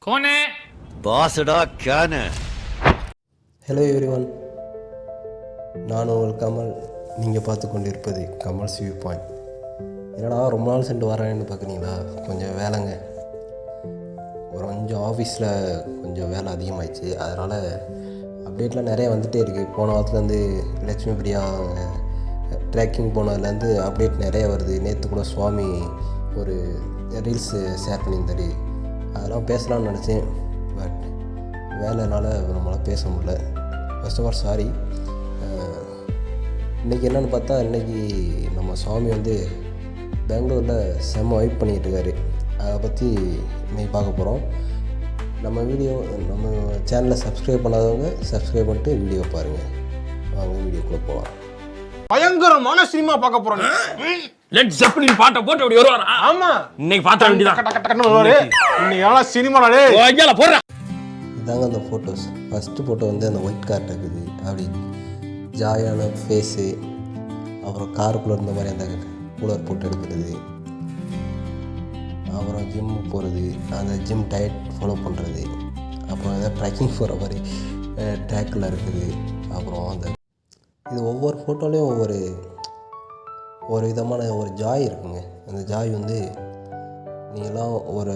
कौन है? பாஸ்டா can. Hello everyone, நான் உங்கள் கமல். நீங்கள் பார்த்து கொண்டிருப்பது கமல்ஸ் வியூ பாயிண்ட். என்னடா ரொம்ப நாள் சென்று வரேன்னு பார்க்குறீங்களா? கொஞ்சம் வேலைங்க, கொஞ்சம் ஆஃபீஸில் கொஞ்சம் வேலை அதிகமாகிடுச்சு. அதனால் அப்டேட்லாம் நிறைய வந்துகிட்டே இருக்குது. போன வாரத்துலேருந்து லட்சுமி பிரியா ட்ரெக்கிங் போனதுலேருந்து அப்டேட் நிறைய வருது. நேற்று கூட சுவாமி ஒரு ரீல்ஸு ஷேர் பண்ணியிருந்தாரு. அதெல்லாம் பேசலாம்னு நினச்சேன், பட் வேலைனால நம்மளால் பேச முடியல. First of all sorry. இன்றைக்கி என்னென்னு பார்த்தா, இன்றைக்கி நம்ம சுவாமி வந்து பெங்களூரில் செம்ம வைப் பண்ணிகிட்டு இருக்காரு. அதை பற்றி இன்றைக்கி பார்க்க போகிறோம். நம்ம சேனலை சப்ஸ்கிரைப் பண்ணாதவங்க சப்ஸ்கிரைப் பண்ணிட்டு வீடியோ பாருங்கள். வாங்க வீடியோக்குள்ளே போகலாம். பயங்கரமான சினிமா பார்க்க போறோம். லெட் ஜெப்பலின் பாட்டை போட்டு அப்படி வருவாரா? ஆமா, இன்னைக்கு பார்த்தா வேண்டியதான். இன்னைக்கு எல்லாம் சினிமாடே போடுற. இதாங்க அந்த ஃபோட்டோஸ். ஃபஸ்ட்டு ஃபோட்டோ வந்து அந்த ஒயிட் கார் இருக்குது, அப்படி ஜாலியான ஃபேஸு. அப்புறம் காருக்குள்ளே இருந்த மாதிரி அந்த கூலர் போட்டு எடுக்கிறது. அப்புறம் ஜிம்மு போகிறது, அந்த ஜிம் டயட் ஃபாலோ பண்ணுறது. அப்புறம் எதாவது ட்ரெக்கிங் போகிற மாதிரி ட்ராக்கில் இருக்குது. அப்புறம் அந்த இது ஒவ்வொரு ஃபோட்டோலேயும் ஒரு விதமான ஒரு ஜாய் இருக்குங்க. அந்த ஜாய் வந்து நீங்களாம் ஒரு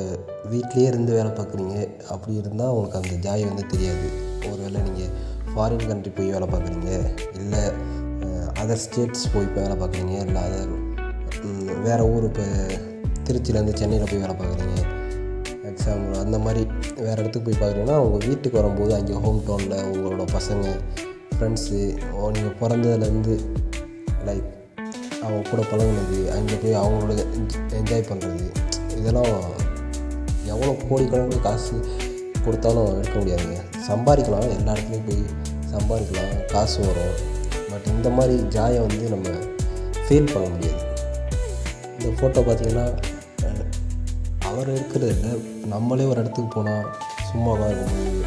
வீட்லேயே இருந்து வேலை பார்க்குறீங்க, அப்படி இருந்தால் உங்களுக்கு அந்த ஜாய் வந்து தெரியாது. ஒரு வேளை நீங்கள் ஃபாரின் கண்ட்ரி போய் வேலை பார்க்குறீங்க, இல்லை அதர் ஸ்டேட்ஸ் போய் வேலை பார்க்குறீங்க, இல்லை வேறு ஊர், இப்போ திருச்சியிலேருந்து சென்னையில் போய் வேலை பார்க்குறீங்க, எக்ஸாம்பிள் அந்த மாதிரி வேறு இடத்துக்கு போய் பார்க்குறீங்கன்னா, உங்கள் வீட்டுக்கு வரும்போது அங்கே ஹோம் டவுனில் உங்களோட பசங்க ஃப்ரெண்ட்ஸு நீங்கள் பிறந்ததுலேருந்து லைக் அவங்க கூட பழகுனது, அங்கே போய் அவங்களோட என்ஜாய் பண்ணுறது, இதெல்லாம் எவ்வளோ கோடிக்கணக்கு காசு கொடுத்தாலும் எடுக்க முடியாதுங்க. சம்பாதிக்கலாம், எல்லா இடத்துலையும் போய் சம்பாதிக்கலாம், காசு வரும். பட் இந்த மாதிரி ஜாயை வந்து நம்ம ஃபீல் பண்ண முடியாது. இந்த ஃபோட்டோ பார்த்திங்கன்னா அவர் எடுக்கிறது இல்லை, நம்மளே ஒரு இடத்துக்கு போனால் சும்மா இருக்கும்போது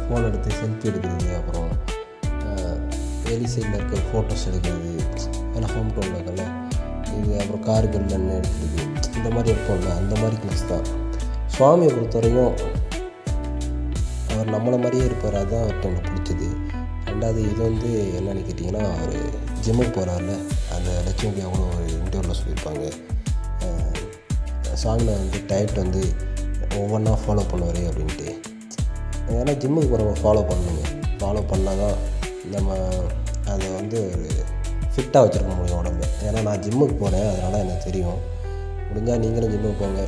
ஃபோன் எடுத்து செல்ஃபி எடுக்கிறது, அப்புறம் வெளி சைடில் இருக்க ஃபோட்டோஸ் எடுக்கிறது, ஏன்னா ஹோம் டவுனில் இருக்கல இது, அப்புறம் கார்கள் என்ன எடுக்கிறது, இந்த மாதிரி எடுப்போம்ல, அந்த மாதிரி கிளிக்ஸ் தான். சுவாமியை பொறுத்தவரையும் அவர் நம்மளை மாதிரியே இருப்பார். அதுதான் அவர்கிட்ட எனக்கு பிடிச்சது. ரெண்டாவது இது வந்து என்னென்னு கேட்டிங்கன்னா, அவர் ஜிம்முக்கு போகிறாருல, அந்த லட்சுமி அவ்வளோ ஒரு இன்டர்வியூவில் சொல்லியிருப்பாங்க, சாங்கில் வந்து டயட் வந்து ஒவ்வொன்றா ஃபாலோ பண்ணுவார் அப்படின்ட்டு. ஏன்னா ஜிம்முக்கு போகிறவங்க ஃபாலோ பண்ணணுங்க. ஃபாலோ பண்ணால் தான் நம்ம அதை வந்து ஒரு ஃபிட்டாக வச்சுருக்க முடியும் உடம்பு. ஏன்னா நான் ஜிம்முக்கு போகிறேன், அதனால் எனக்கு தெரியும். முடிஞ்சால் நீங்களும் ஜிம்முக்கு போங்க,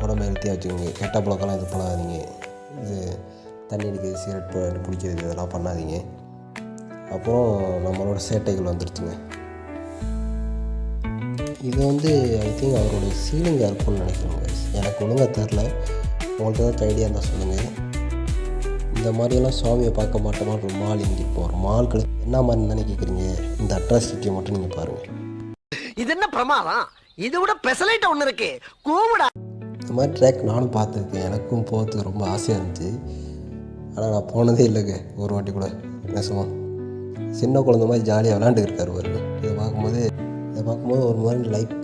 உடம்பு ஹெல்த்தியாக வச்சுக்கோங்க. கெட்ட பழக்கம்லாம் இது பண்ணாதீங்க. இது தண்ணி அடிக்கிறது, சிகரெட் பிடிக்கிறது, இதெல்லாம் பண்ணாதீங்க. அப்புறம் நம்மளோட சேட்டைகள் வந்துடுச்சுங்க. இது வந்து ஐ திங்க் அவரோட சீலிங்காக இருக்கும்னு நினைக்கிறேங்க. எனக்கு ஒழுங்காக தெரில, உங்கள்கிட்ட தான் ஐடியா இருந்தால் சொல்லுங்கள். இந்த மாதிரியெல்லாம் சுவாமியை பார்க்க மாட்டோமா? ஒரு மால் இங்கே போகிறோம், மால் கழிச்சு என்ன மாதிரி தானே கேட்குறீங்க. இந்த அட்ராசிட்டியை மட்டும் நீங்கள் பாருங்கள். இது என்ன பிரமாதம்? இது விட பெசலைட் ஒன்று இருக்கு, கூவிடா. இந்த மாதிரி ட்ராக் நானும் பார்த்துருக்கேன், எனக்கும் போகிறதுக்கு ரொம்ப ஆசையாக இருந்துச்சு. ஆனால் நான் போனதே இல்லைங்க ஒரு வாட்டி கூட. நெசமாக சின்ன குழந்தை மாதிரி ஜாலியாக விளாண்டுருக்காரு பாருங்க. இதை பார்க்கும்போது ஒரு மாதிரி லைக்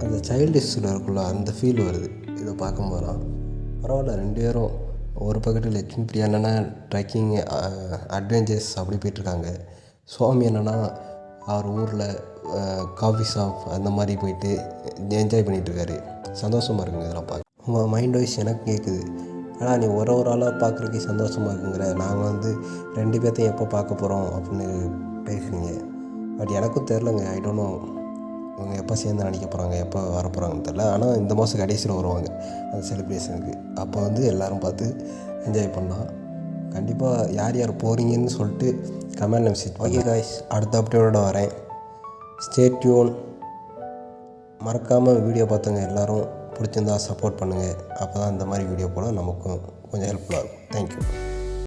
அந்த சைல்டிஷில் இருக்குல்ல, அந்த ஃபீல் வருது. இதை பார்க்கும்போதுலாம் பரவாயில்ல. ரெண்டு பேரும் ஒரு பக்கத்தில் லட்சுமி பிரியா என்னென்னா ட்ரெக்கிங் அட்வென்ச்சர்ஸ் அப்படி போயிட்டுருக்காங்க. சுவாமி என்னென்னா அவர் ஊரில் காஃபி ஷாப் அந்த மாதிரி போயிட்டு என்ஜாய் பண்ணிகிட்ருக்காரு. சந்தோஷமாக இருக்குங்க இதெல்லாம் பார்க்க. உங்கள் மைண்ட் வைஸ் எனக்கு கேட்குது, ஆனால் நீ ஒரு ஆளாக பார்க்குறதுக்கு சந்தோஷமாக இருக்குங்கிற, நாங்கள் வந்து ரெண்டு பேர்த்தையும் எப்போ பார்க்க போகிறோம் அப்படின்னு பேசுகிறீங்க. பட் எனக்கும் தெரிலங்க, ஐ டோன்ட் நோ இவங்க எப்போ சேர்ந்து நடிக்க போகிறாங்க, எப்போ வர போகிறாங்கன்னு தெரில. ஆனால் இந்த மாதம் கடைசியில் வருவாங்க அந்த செலிப்ரேஷனுக்கு. அப்போ வந்து எல்லோரும் பார்த்து என்ஜாய் பண்ணலாம். கண்டிப்பாக யார் யார் போகிறீங்கன்னு சொல்லிட்டு கமெண்ட் மெசேஜ். ஓகே காய்ஸ், அடுத்த அப்டேட்டோட வரேன். Stay tune. மறக்காமல் வீடியோ பார்த்தவங்க எல்லோரும் பிடிச்சிருந்தா சப்போர்ட் பண்ணுங்கள். அப்போ தான் இந்த மாதிரி வீடியோ போல் நமக்கும் கொஞ்சம் ஹெல்ப்ஃபுல்லாக இருக்கும். தேங்க்யூ.